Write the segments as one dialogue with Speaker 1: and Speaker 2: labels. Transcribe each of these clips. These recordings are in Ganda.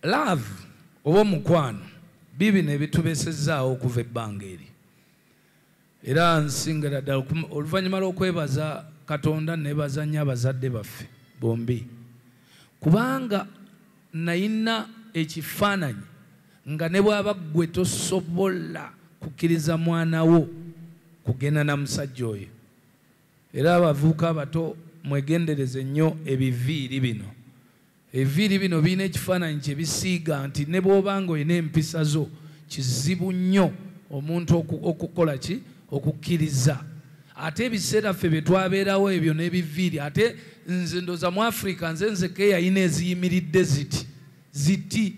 Speaker 1: love oba omukwano bibino ebitubesezaawo okuva ebbanga eri. Era nsingira ddala oluvannyuma lw'okwebaza Katonda nebaza nnyo abazadde baffe bombi, kubanga nayina ekifaananyi nga ne bw'aba ggwe tosobola kukkiriza mwana wo kugenda na musajja oyo. Era abavubuka abato mwegendereze nnyo ebiviiri bino. Ebiviiri bino birina ekifaananyi kye bisiiga nti ne bw'obanga olina empisa zo kizibu nnyo omuntu okukola ki? Okukkiriza. Ate ebiseera ffe bye twabeerawo ebyo n'ebiviiri, ate nze ndoza mu Africa nze yayina eziyimiridde ziti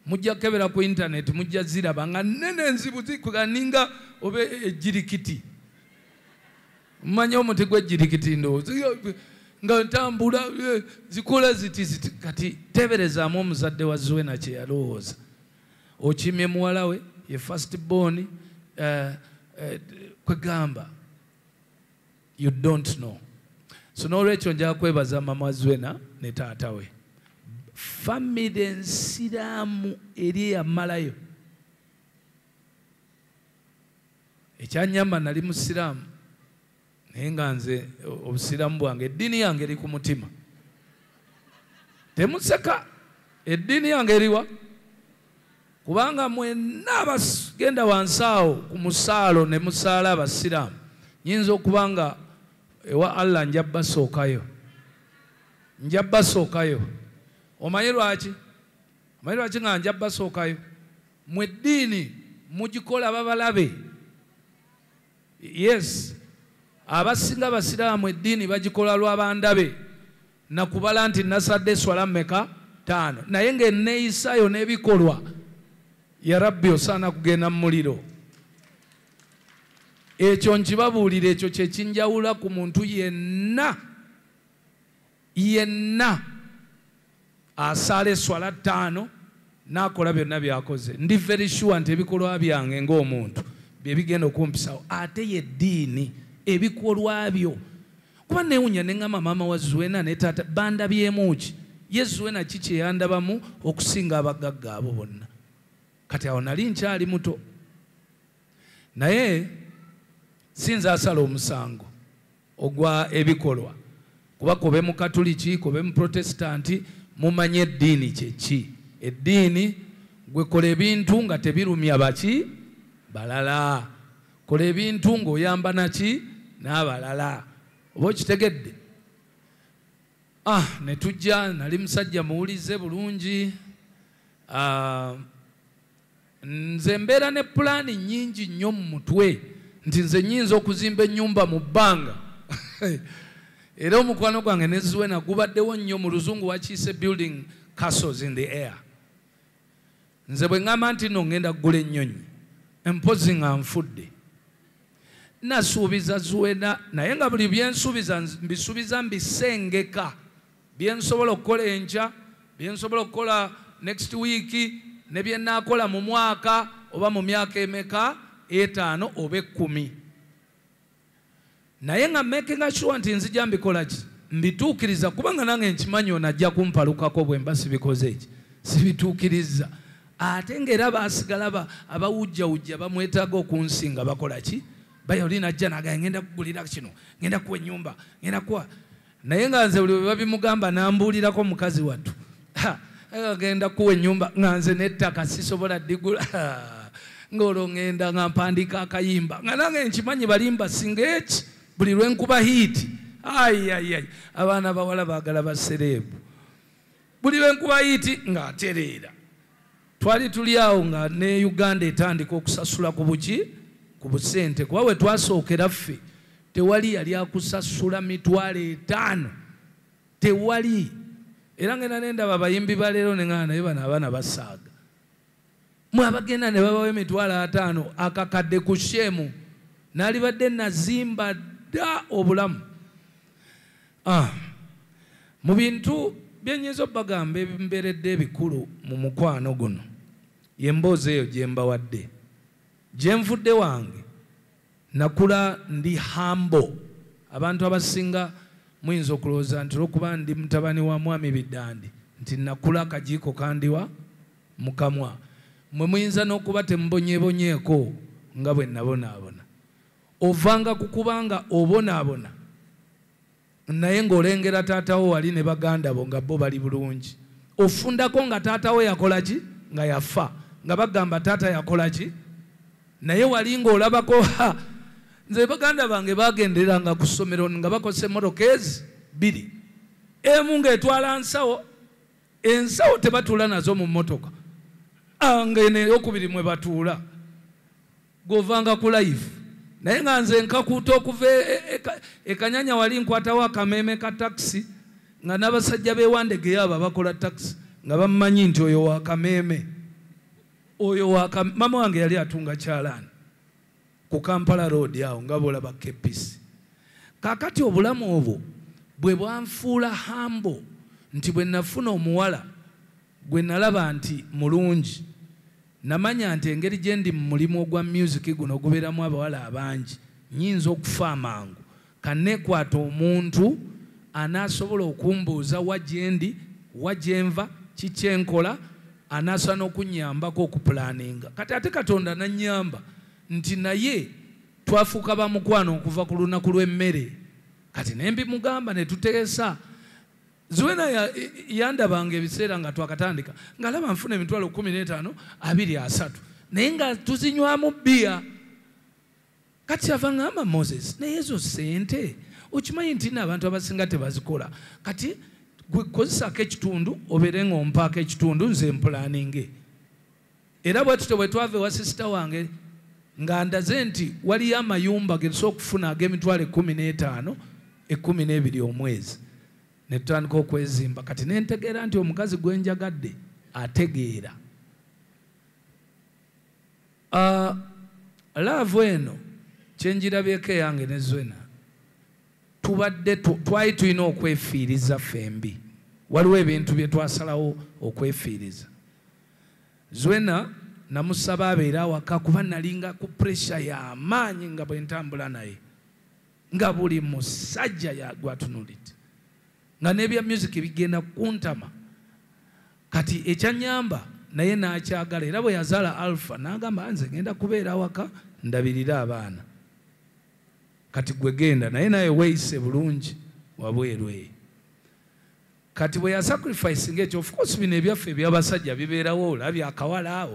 Speaker 1: mujja kebera ku internet mujja ziraba nga nnene enzibu zikuganinga oba ejjirikiti. Mmanya omuti gw'ejjirikiti ndowooza nga ntambula zikola ziti. Kati teberezaamu omuzadde wa Zuena kye yalowooza. Okimye muwala we ye first born kwegamba you don't know. So n'olwekyo njagala kwebaza mama Zuena ne taata we. Family ensiraamu eri eyamalayo. Ekyanyamba nali musiraamu naye nga nze obusiraamu bwange eddiini yange eri ku mutima. Temuseka, eddiini yange eriwa? Kubanga mwenna abagenda wansi awo ku musaalo ne musaala abasiraamu nyinza okubanga ewa Allah nja basookayo. Omanyi lwaki? Omanyi lwaki nga nja basookayo? Mu eddiini mugikola babalabe. Yes, abasinga abasiraamu eddiini bagikola lw'abandabe nakubala nti nasadde swala mmeka 5 naye ng'enneeyisayo n'ebikolwa ya Rabbi osaana kugenda mu muliro. Ekyo nkibabuulira, ekyo kye kinjawula ku muntu yenna asaala eswala 5 n'akola byonna byakoze. Ndi very sure nti ebikolwa byange ng'omuntu bye bigenda okumpisawo, ate y'eddiini ebikolwa byo. Kuba neewunya ne ngamba maama wa Zuena ne taata bandabyemu ki? Ye Zuena ki kye yandabamu okusinga abagagga abo bonna? Kati awo nali nkyali muto, naye sinza asala omusango ogwa ebikolwa. Kuba kobe mu Katuliki, kobe mu Protestanti, mumanye eddiini kye ki. Eddiini gwe kola ebintu nga tebirumya baki balala. Kola ebintu ng'oyamba naki n'abalala. Oba okitegedde? Ne tujja, nali musajja muwulize bulungi. Nze mbeera ne pulaani nnyingi nnyo mu mutwe nti nze nnyinza okuzimba ennyumba mu bbanga. Era omukwano gwange ne Zuena gubaddewo nnyo, mu Luzungu wakiise building castles in the air. Nze bwe ngamba nti no ngenda kugula ennyonyi empozi nga nfudde, nasuubiza Zuena, naye nga buli byensuubiza mbisuubiza mbisengeka. Byensobola okukola enkya, byensobola okukola next week, ne bye nnaakola mu mwaka oba mu myaka emeka 5 oba 10. Naye nga making sure nti nzija mbikola ki? Mbituukiriza, kubanga nange nkimanyi ono ajja kumpalukako bwe mba sibikoze eki, sibituukiriza. Ate ng'era baasigala abawujjawujja bamwetaaga okunsinga bakola ki? Bayoli najja nagaya ngenda kugulira kino, ngenda kuwa ennyumba, ngenda kuwa. Naye nga nze buli bwe babimugamba nambuulirako mukazi wattu, ngenda kuwa ennyumba nga nze n'ettaka sisobola digula. Ng'olwo ngenda nga mpandiika akayimba nga nange nkimanyi balimba singa eki buli lwenkuba hiiti. Abaana bawala baagala basereebu. Buli lwenkuba hiiti ng'atereera. Twali tuli awo nga ne Uganda etandika okusasula ku buki? Ku busente. Kuba we twasookera ffe tewali yali akusasula $5,000. Tewali. Era ngenda nendaba abayimbi ba leero ne ngana naye bano abaana basaaga. Mwe abagenda ne babawo $5,000 akakadde ku shemu n'alibadde nazimba dda obulamu. Mu bintu byenyiza obbagamba ebimbeeredde ebikulu mu mukwano guno y'emboozi eyo gye mbawadde. Gye nvudde wange nakula ndi humble. Abantu abasinga muyinza okulowooza nti olwokuba ndi mutabani wa mwami Biddandi nti nakula akajiiko kandiwa mukamwa mwe muyinza n'okuba temubonyeebonyeeko nga bwe nabonaabona ovanga kukubanga obonaabona naye ng'olengera taatawo wali ne baganda bo nga bo bali bulungi ofundako nga taatawo yakola ki nga yafa nga bagamba taata yakola ki naye wali ng'olabako nze baganda bange bagenderanga ku ssomero nga bakozesa emmotoka ezi bbiri emu ng'etwala ensawo tebatuula nazo mu mmotoka ngene eyokubiri mwe batuula govanga ku live naye nga nze nkakuuta okuva ekanyanya wali nkwatawo akameeme ka takisi nga n'abasajja bewandegeyo abo bakola takisi nga bamumanyi nti oyo wakameeme mama wange yali atunga kyalaani ku Kampala road awo nga bolaba kepisi kakati obulamu obwo bwe bwanfuula hambo nti bwe nafuna omuwala gwe nalaba nti mulungi namanya nti engeri gye ndi mu mulimu ogwa music guno ogubeeramu abawala abangi nyinza okufa amangu kannekwata omuntu anaasobola okumbuuza wa gye ndi wa gye nva kikyenkola anaasobola n'okunnyambako okupulaninga kati ate Katonda nannyamba nti naye twafuuka bamukwano okuva ku lunaku lw'emmere kati nembimugamba ne tuteesa Zuena yandabanga ebiseera nga twakatandika ngalaba nfuna emitwalo 15 23 naye nga tuzinywamu bbiya kati ava ngamba Moses naye ezo ssente okimanyi nti n'abantu abasinga tebazikola kati kozesako ekitundu obeere ng'ompaako ekitundu nze mpulaninge era bwe tutyo bwe twava ewa sisita wange nga ndaze nti waliyo amayumba getusobola okufuna ag'emitwalo 15 12 omwezi ne tutandika okwezimba kati nentegeera nti omukazi gwe njagadde ategeera laavu eno kyenjirabyeko eyange ne Zwena tubadde twali tulina okwefiiriza fembi waliwo ebintu bye twasalawo okwefiiriza Zwena namusaba abeere awaka kuba nalinga ku pressure y'amaanyi nga bwe ntambula naye nga buli musajja gwatunulidde nga n'ebya music bigenda kuntama kati ekyanyamba naye n'akyagala era bwe yazaala Alpha n'agamba nze ngenda kubeera awaka ndabirira abaana kati gwe genda naye naye weeyise bulungi wabweru kati bwe yasacrifice ng'ekyo of course bino ebyaffe ebyabasajja bibeerawo olabye akawala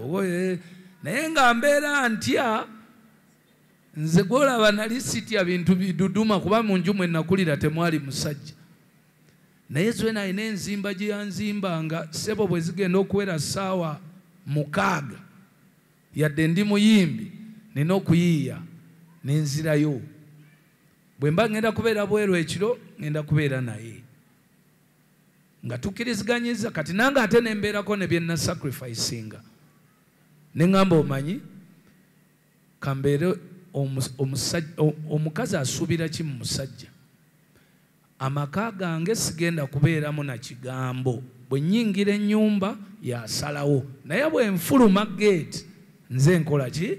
Speaker 1: naye nga mbeera ntya nze gwolaba nali sitya bintu biduduma kuba mu nju mwe nakulira temwali musajja naye Zwena alina enzimba gye yanzimbanga ssebo bwe zigenda okuwera ssaawa 6 yadde ndi muyimbi nina okuyiiya nenzirayo bwe mba ngenda kubeera bweru ekiro ngenda kubeera naye nga tukkiriziganyiza kati nange ate nembeerako ne bye nasacrificinga ne ngamba omanyi kambeere omukazi asuubira ki mu musajja amaka gange sigenda kubeeramu na kigambo bwe nnyingira ennyumba yasalawo naye bwe nfuluma geeti nze nkola ki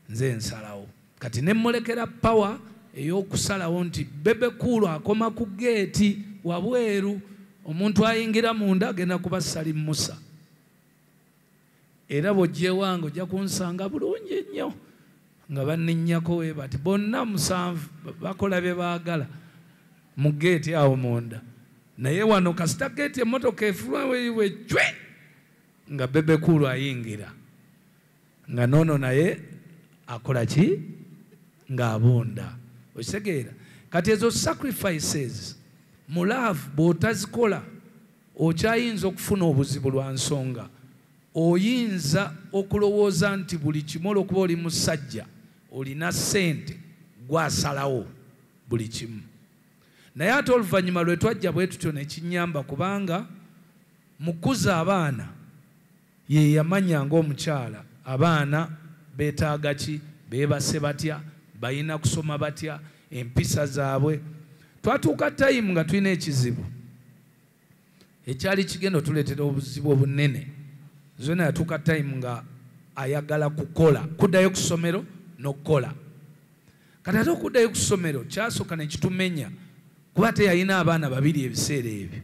Speaker 1: nze nsalawo kati ne mmulekera pawa ey'okusalawo nti bebe kuulu akoma ku geeti wabweru omuntu ayingira munda agenda kuba Salim Musa era bw'ojjewange ojja kunsanga bulungi nnyo nga banninnyako we bati bonna 7 bakola bye baagala mu geeti awo munda naye wano kasita geeti emmotoka efulwawe cwe nga bebe kuulu ayingira nga noono naye akola ki ng'abunda okitegeera kati ezo sacrifices mu love bw'otazikola okyayinza okufuna obuzibu lwa nsonga oyinza okulowooza nti buli kimu olw'okuba oli musajja olina ssente gwasalawo buli kimu naye ate oluvannyuma lwe twajja bwe tutyo ne kinnyamba kubanga mukuza abaana ye yamanya ng'omukyala abaana beetaaga ki beebase batya balina kusoma batya empisa zaabwe twatuuka tayimu nga tulina ekizibu ekyali kigenda otuleetera obuzibu obunene Zwena yatuuka tayimu nga ayagala kukola kuddayo ku ssomero n'okukola kati ate okuddayo ku ssomero kyasooka ne kitumenya kuba ate yalina abaana 2 ebiseera ebyo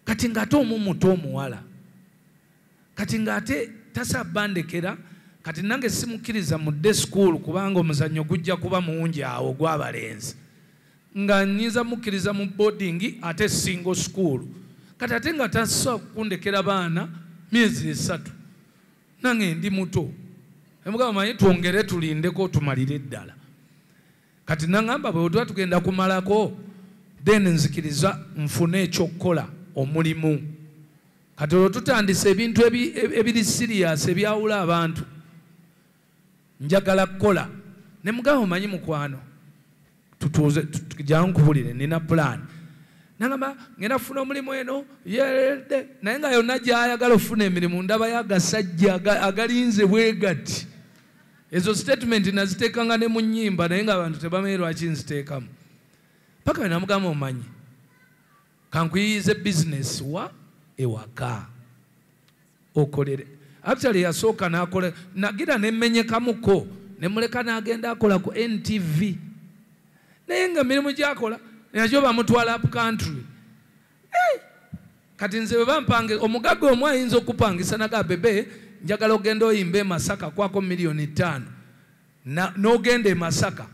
Speaker 1: kati ng'ate omu muto omuwala kati ng'ate tasabandekera kati nange simukkiriza mudde school kubanga omuzannyo gujja kuba mungi awo gw'abalenzi nga nnyinza mukkiriza mu boarding ate single school kati ate nga tasobola kundekera baana myezi 3 nange ndi muto emugamba manyi twongere tulindeko tumalire ddala kati nangamba bwe tuba tugenda kumalako then nzikiriza nfune ekyokukola omulimu kati olwo tutandise ebintu ebiri serious ebyawula abantu njagala kukola ne mugabo manyi mukwano tutuuze jankubulire nina plan nangamba ngenda kufuna omulimu eno naye nga yonna gyayagala okufuna emirimu ndabayo agasajja agalinze bwegati ezo statement naziteekanga ne mu nnyimba naye nga abantu tebamanyi lwaki nziteekamu paka namugamba omanyi kankuyiyize business wa ewaka okolere actually yasooka nakola nagira nemenyekamuko nemuleka nagenda akola ku NTV naye nga mirimu gyakola nakyo bamutwala up country kati nze bampange omugaga omwe ayinza okupangisa naga bebe njagala ogenda oyimbe Masaka kwako $5,000,000 n'ogenda Masaka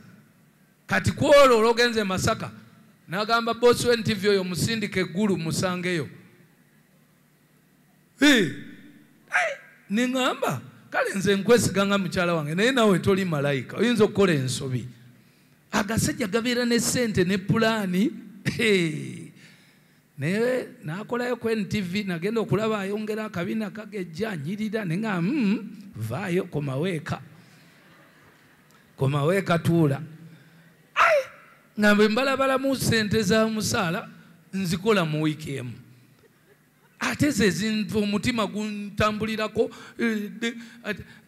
Speaker 1: kati kwolo ogenze Masaka nagamba boss we NTV oyo musindike eggulu musangeyo ningamba kale nze nkwesiganga mukyala wange naye nawe toli malayika oyinza okukola ensobi agasajja gabeera ne ssente ne pulaani naye nakolayo ku NTV nagenda okulaba ayongera akabina kagejja anyirira nenga vaayo komaweeka tuula ngambe mbalabalamu ssente za musaala nzikola mu wiiki emu ate ze zintu omutima guntambulirako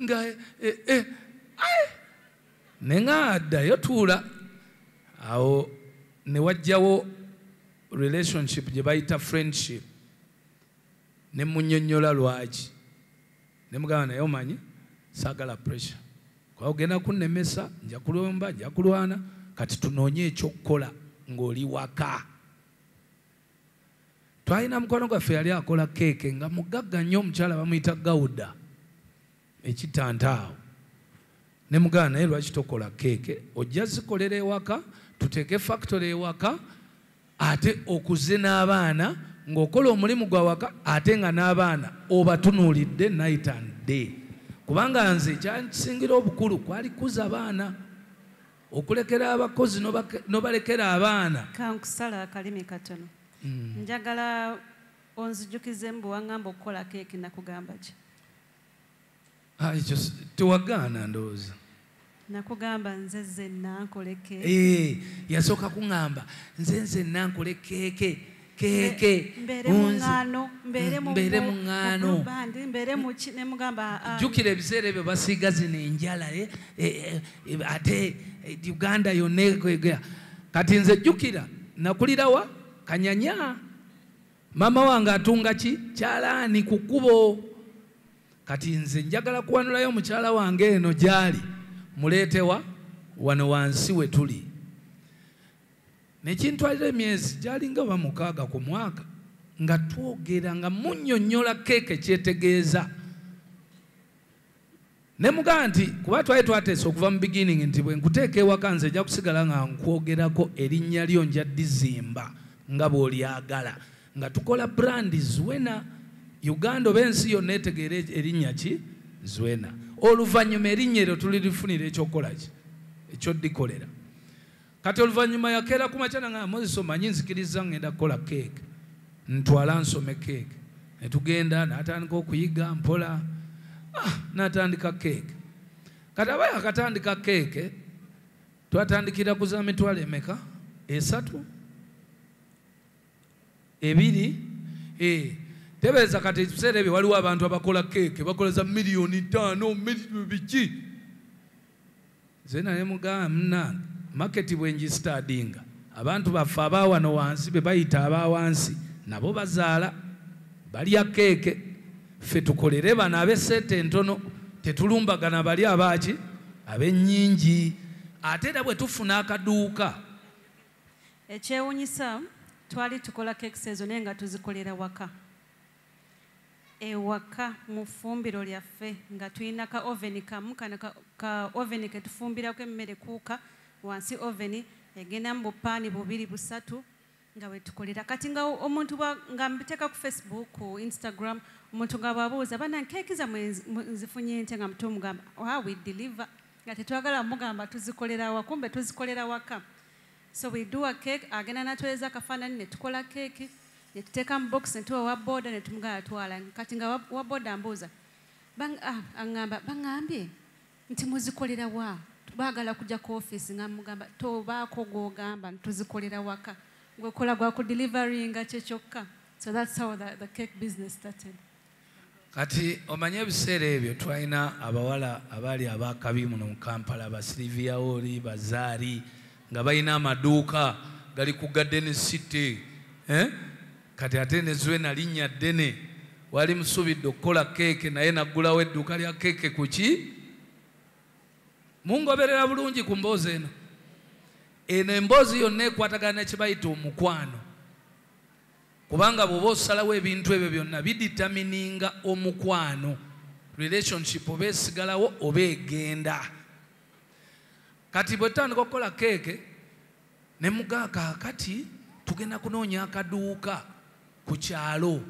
Speaker 1: nga nenga addayo tuula awo ne wajjawo relationship gye bayita friendship ne munnyonnyola lwaki ne mugamba naye omanyi saagala pressure kwa ogenda kunnemesa nja kulomba nja kulwana kati tunoonye ekyokukola ng'oli waka twalina mukono gwaffe yali akola keeke nga mugagga nnyo omukyala bamuyita Gawuda ekitantaawo ne mugamba naye lwaki tokola keeke ojja zikolera ewaka tuteeke factory ewaka ate okuze n'abaana ng'okola omulimu gwa waka ate nga n'abaana obatunuulidde night and day kubanga nze ekyansingira obukulu kwali kuza abaana okulekera abakozi nobalekera abaana
Speaker 2: kankusala akalimi katono njagala onzijukize mbu wangamba okukola keeki nakugamba ki
Speaker 1: tewagaana ndowooza
Speaker 2: nakugamba nze zenna nkole
Speaker 1: keeke yasooka kuŋŋamba nze zenna nkole keeke
Speaker 2: mbeere mu ŋŋaano mbeere mu ki ne mugamba
Speaker 1: jjukira ebiseera ebyo basiiga zino enjala ate Uganda yonna kati nze jjukira nakulirawa Kanyanya mama wange atunga ki kyalaani ku kkubo kati nze njagala kuwanulayo mukyala wange eno gyali muleetewa wano wansi we tuli nekintwalira emyezi gyalinga ba 6 ku mwaka nga twogera nga munnyonnyola keeke kyetegeeza ne mugamba nti kuba twali twateesa okuva mu beginning nti bwe nkuteeka ewaka nze ejja kusigala nga nkwogerako erinnya lyo nja ddizimba nga bw'olyagala nga tukola brandi Zwena Uganda oba ensi yonna etegeera erinnya ki Zwena oluvannyuma erinnya eryo tulirifunira ekyokukola ki ekyoddikolera kati oluvannyuma yakeera ku makya nga Moses omanyi nzikiriza ngenda kukola keeke ntwala nsome keeke ne tugenda n'atandika okuyiga mpola n'atandika keeke kati aba yakatandika keeke twatandikira ku za mitwalo emeka 3 2 tebeeza kati ebiseera ebyo waliwo abantu abakola keeke bakola za $5,000,000 biki nze naye mugamba munnange maketi bwengisitadinga abantu baffe abawano wansi be bayita abawansi nabo bazaala balya keeke ffe tukolere bano ab'esente entono tetulumbagana bali abaki ab'ennyingi ate era bwe tufuna akaduuka
Speaker 2: ekyewunyisa twali tukola keekisi ezo naye nga tuzikolera waka ewaka mu ffumbiro lyaffe nga tulina ka oven kamu kana ka oven ke tufumbirako emmere kuuka wansi oven egenda mu bupaani 2-3 nga wetukolera kati nga omuntu nga mbiteeka ku Facebook ku Instagram omuntu nga bwabuuza bana keeki zammwe nzifunye nte nga mutumugamba we deliver nga tetwagala mugamba tuzikolera wa kumbe tuzikolera waka. So we do a cake agenda natweza kafaananyi ne tukola keeki ne tuteeka mu box ne tuwa wa boda ne tumugala twala kati nga wa boda ambuuza angamba bangambye nti muzikolera wa baagala kujja ku office nga mugamba tobaako gw'ogamba tuzikolera waka gwekola gwa ku delivery nga kyekyoka. So that's how the cake business started.
Speaker 1: Kati omanye ebiseera ebyo twalina abawala abaali abakabi muno mu Kampala ba Sylvia Oli bazaari nga balina amaduuka gali ku Garden City kati ate ne Zwena linnya ddene wali musuubidde okukola keeke naye naggulawo edduuka lya keeke ku ki mungoberera bulungi ku mboozi eno emboozi yonna ekwatagana nekibayita omukwano kubanga bw'oba osalawo ebintu ebyo byonna biditamininga omukwano relationship oba esigalawo oba egenda. Kati bwe tutandika okukola keeke ne mugaaka kati tugenda kunoonya akaduuka ku kyalo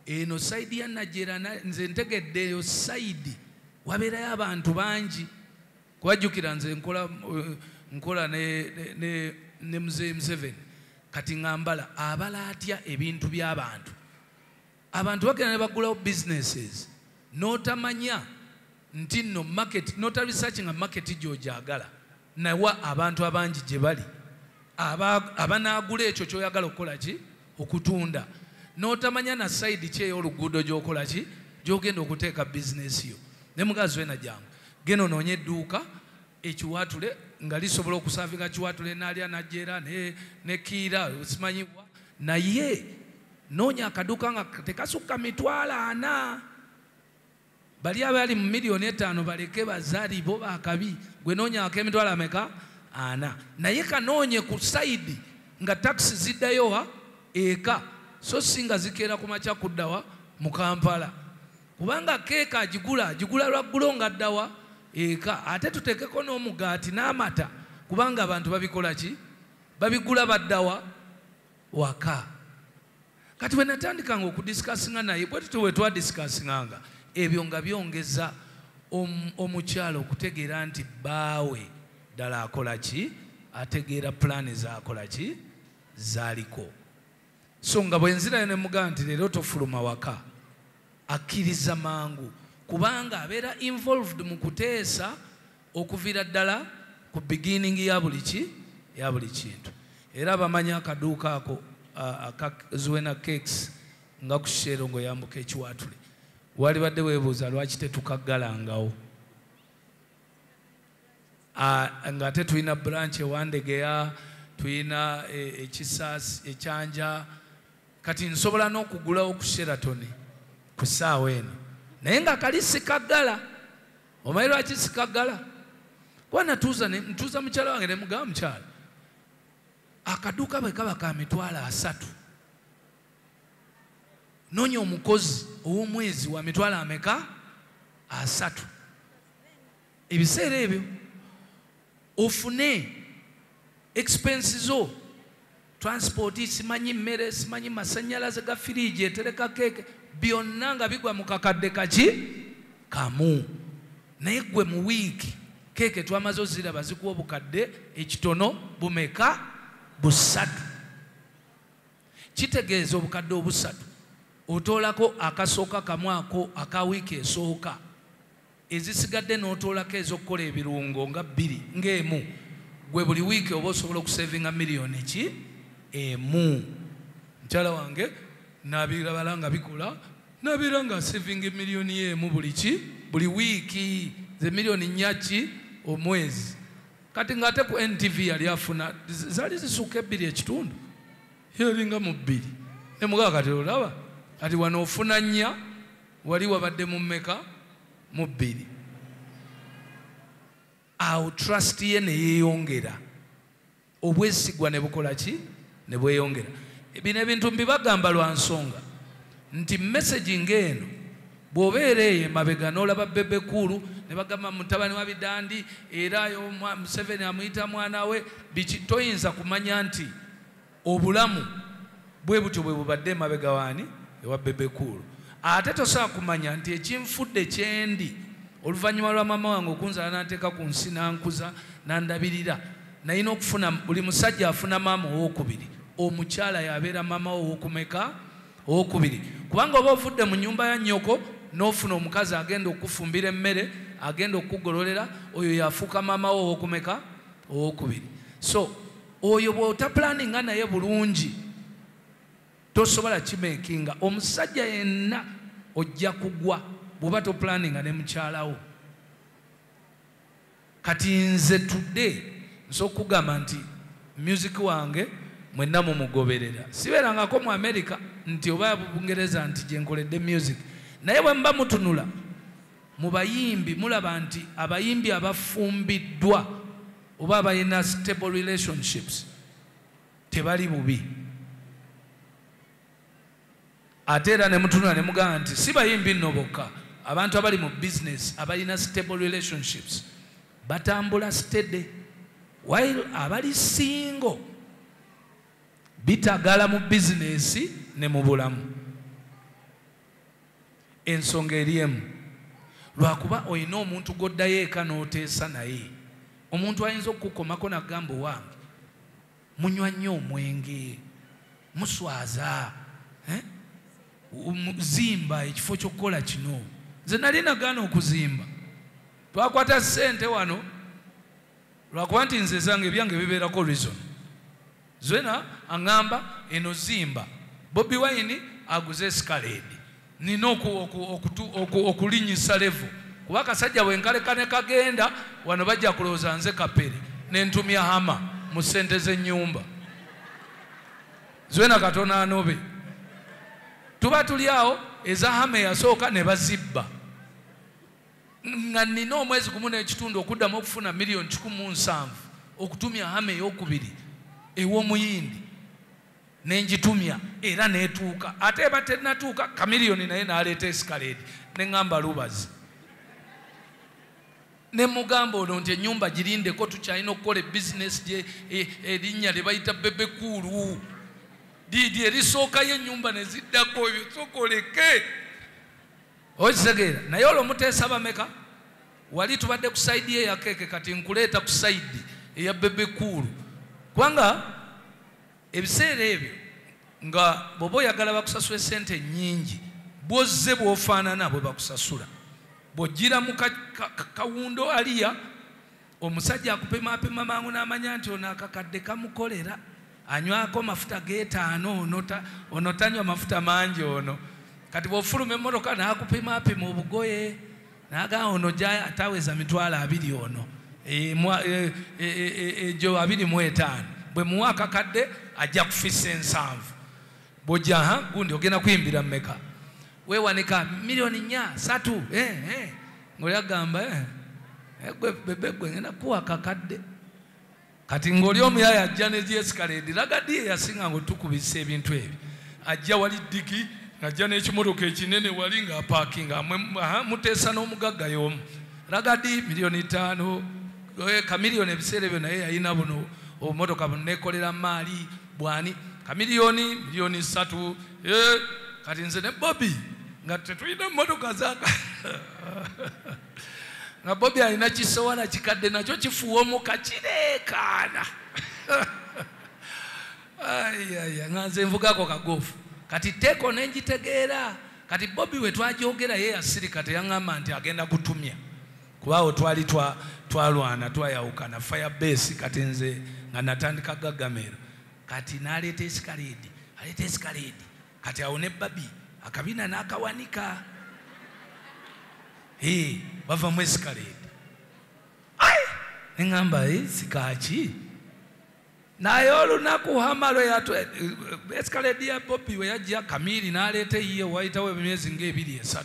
Speaker 1: eno sayidi ya Najera nze ntegedde eyo sayidi wabeerayo abantu bangi kubajjukira nze nkola ne Mzee Museveni kati ngambala abala atya ebintu by'abantu abantu bagenda ne bagulawo businesses n'otamanya nti no market nota research nga market gy'ojagala nawa abantu abangi gye bali abanaagula ekyo ky'oyagala okukola ki okutunda n'otamanya na side ki ey'oluguudo gy'okola ki gy'ogenda okuteeka bizinesi yo ne mugazi wena jangu genda onoonye edduuka ekiwatule nga lisobola okusaavinga kiwatule n'alya Najera ne Kiira simanyibwa naye noonya akaduuka nga tekasukka 40,000 bali abali mu 5,000,000 baleke bazaali bo bakabi gwe noonyako 40,000 naye kanoonye ku sayidi nga takisi ziddayo eka so singa zikeera ku makya kuddawa mu Kampala kubanga keeka agigula lwaggulo nga ddawa eka ate tuteekeko n'omugaati n'amata kubanga abantu babikola ki babigula baddawa waka. Kati bwe natandikanga okudisikasinga naye bwe tutuwe twadisikasinga ebyo nga byongeza omukyalo okutegeera nti baawe ddala akola ki ategeera pulaani zaakola ki zaaliko. So nga bwe nzirayo ne mugaa nti leero tofuluma waka akkiriza mangu kubanga abeera involved mu kuteesa okuviira ddala ku beginning ya buli kintu era bamanya akaduuka ako aka Zwena Cakes nga ku Sherongo yambuka ekiwatule wali badde weebuuza lwaki tetukaggalangawo nga ate tulina branch ewandegeya tulina ekisaasi ekyanja kati nsobola n'okugulawo ku Sheraton ku ssaawa eno naye nga kali sikaggala omanyi lwaki sikaggala kuba ntuuza mukyala wange ne mugamba mukyala akaduuka bwe kaba ka 3,000 noonya omukozi ow'omwezi wa 3,000 ebiseera ebyo ofune expense zo transport simanyi mmere simanyi masanyalaze ga firiji etereka keeke byonna nga bigwa mu kakadde kaki kamu naye gwe mu wiiki keeke twamaze oziraba zikuwa obukadde ekitono bumeka 3 kitegeeza obukadde 3 otoolako akasooka kamu ako aka wiiki esooka ezisigadde n'otoolako ez'okukola ebirungo nga 2 ng'emu gwe buli wiiki oba osobola okusevinga miliyoni ki emu. Mukyala wange n'abirabala nga bikola n'abeera nga sevinga miliyoni emu buli wiiki ze miliyoni 4 omwezi. Kati ng'ate ku NTV yali afuna zaali zisuuka 2.5 yalinga mu 2 ne mugaa kati olaba kati wano ofuna 4 wali wabadde mu mmeka mu 2. Awo trust ye ne yeeyongera obwesigwa ne bukola ki ne bweyongera. Bino ebintu mbibagamba lwa nsonga nti messaging eno bw'obeera mabega n'olaba Bebe Cool ne bagamba mutabani wa Bidandi era Museveni amuyita mwana we biki toyinza kumanya nti obulamu bwe butyo bwe bubadde mabega wani ewa Bebe Cool. Ate tosobola kumanya nti ekinfudde kyendi oluvannyuma lwa mama wange okunzala n'anteeka ku nsi n'ankuza n'andabirira nalina okufuna buli musajja afuna maama owokubiri, omukyala yabeera maama owokumeka owokubiri. Kubanga oba ovudde mu nyumba ya nnyoko n'ofuna omukazi agenda okufumbira emmere agenda okugololera, oyo yafuuka maama wo owokumeka owokubiri. So oyo bw'otapulaninga naye bulungi tosobola kimekinga. Omusajja yenna ojja kugwa bw'oba topulaninga ne mukyalawo. Kati nze today nsobola okugamba nti music wange mwenna mumugoberera. Sibeerangako mu America nti oba Bungereza nti gye nkoledde music, naye bwe mba mutunula mu bayimbi mulaba nti abayimbi abafumbiddwa oba abalina stable relationships tebali bubi. Ate era ne mutunula ne mugamba nti si bayimbi nno bokka, abantu abali mu business abalina stable relationships batambula steady, while abali single bitagala mu business ne mu bulamu. Ensonga eri emu, lwakuba olina omuntu g'oddayo eka n'oteesa naye. Omuntu ayinza okukukomako n'agamba wange munywa nnyo omwenge, muswaza, zimba ekifo ky'okukola kino. Nze nali nagaana okuzimba, twakwata ssente wano lwakuba nti nze zange ebyange bibeerako reason. Zwena aŋŋamba eno zimba, Bobi Wine aguze Escalade, nina okulinyisa level kuba akasajja bwenkaleka ne kagenda wano bajja kulowooza nze kapere nentumya hama mu ssente z'ennyumba. Zwena Katonda anobe tuba tuli awo eza hama eyasooka ne bazibba nga nina omwezi gumu n'ekitundu okuddamu okufuna miliyoni 17 okutumya hama ey'okubiri ew'omuyindi nenjitumya era netuuka. Ate eba tennatuuka kamiliyoni naye n'aleeta Escalade neŋŋamba lubazi ne mugamba ono nti ennyumba girindeko tukyalina okukola ebizinesi gye erinnya lye bayita Bebe Cool didi erisookayo ennyumba ne ziddako ebyo sokoleke okitegeera. Naye olwo muteesa bameka wali tubadde ku sayidi ye ya Keeke, kati nkuleeta ku sayidi eya Bebe Cool. Kubanga ebiseera ebyo nga bw'oba oyagala bakusasula sente nnyingi bw'ozze bw'ofaanana bwe bakusasula. Bw'ojjira mu kawundo aliya omusajja akupimapima mangu n'amanya nti ono akakadde kamukolera anywako mafuta g5 ono tanywa mafuta mangi ono. Kati bw'ofuluma emmotoka n'akupimapima obugoye n'agamba ono gya ataweza mitwalo 20 ono egyo 25 bwe muwa akakadde ajja kufissa 7. Bw'ojja gundi ogenda kuyimbira mmeka weewanika miliyoni 3 ng'oli agamba gwe Bebe gwe ngenda kuwa akakadde. Kati ng'oli omuyaya ajja ne Escalade lagadi eyasinga ng'otukubisa ebintu ebyo ajja wali digi ajja n'ekimotoka ekinene wali ng'apaakinga muteesa n'omugagga y'omu lagadi miliyoni 5 kamiliyoni ebiseera ebyo naye yalina buno obumotoka buno nekolera maali bwani kamiliyoni miliyoni 3. Kati nze ne Bobi nga tetulina mmotoka zaka nga Bobi alina kisowana kikadde nakyo kifuwa omuka kireekaana nga nze nvugako kagofu. Kati teeko nenjitegeera. Kati Bobi we twajogera ye yasirika teyaŋŋamba nti agenda kutumya kubaawo twali twalwana twayawukana firebase. Kati nze nga natandika gagamero kati n'aleeta Escalade aleeta Escalade. Kati awo ne Babi akabina n'akawanika bava mu Escalade. Neŋŋamba sikaki naye olunaku hamalo Escalade ya Bobi we yajja Kamiri n'aleeta eyiye wayitawo emyezi nga 2-3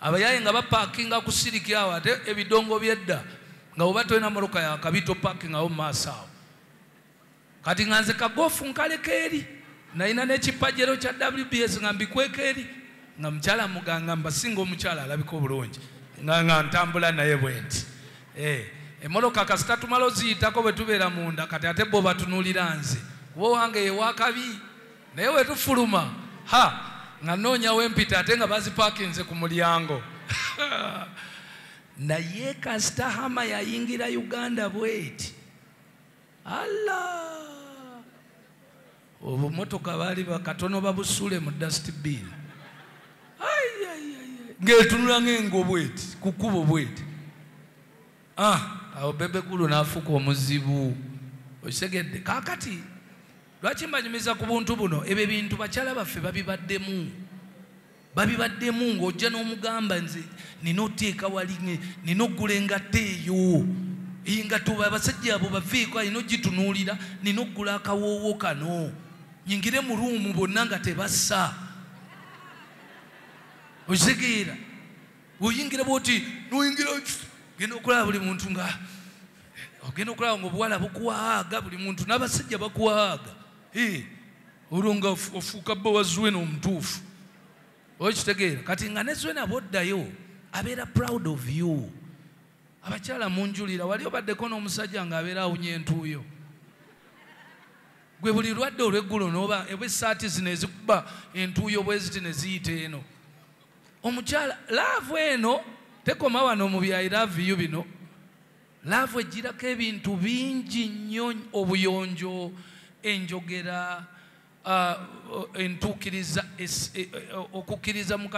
Speaker 1: abayaye nga bapaakinga ku siriki awo ate ebidongo byedda nga oba tolina mmotoka yakabito paakinga awo mu maaso awo. Kati nga nze kagofu nkaleka eri nalina n'ekipajero kya WBS nga mbikweka eri nga mukyala muganga mbasinga omukyala alabika obulungi nga ntambula naye bwenti emmotoka kasita tumala oziyitako bwe tubeera munda kati ate bo batunuulira nze kuba owange yewakabi naye wetufuluma nga noonyawo empita ate nga bazipaakinze ku mulyango naye kasita hama yayingira Uganda bweti obumotoka baali bakatono babusule mu dustbin ng'etunula ng'engo bweti ku kkubo bweti awo bebekulu n'afuuka omuzibu okisegedde kaakati lwaki mbanyumiza ku buntu buno ebyo bintu bakyala baffe babibaddemu ng'ojja n'omugamba nze nina oteeka wali nina oggula engatta eyo engatto abasajja abo baveeko alina ogitunuulira nina oggula akawoowo kano nyingire mu ruumu bonna nga tebassa okitegeera oyingira bwoti noyingira genda okulaba buli muntu nga ogenda okulaba ng'obuwala bukuwaaga buli muntu n'abasajja bakuwaaga olwo nga ofuuka bba wa Zwena omutuufu okitegeera kati nga ne Zwena bwoddayo abeera proud of you abakyala munjulira wali obaddeko n'omusajja ng'abeera awunya entuuyo gwe buli lwadde olw'eggulo n'oba ebw'essaati zino ezikuba entuuyo bwe ziti ne ziyita eno omukyala laavu eno tekoma wano mu bya I love you bino laavu egirako ebintu bingi nnyo obuyonjo enjogera entuukiriza okukkiriza mu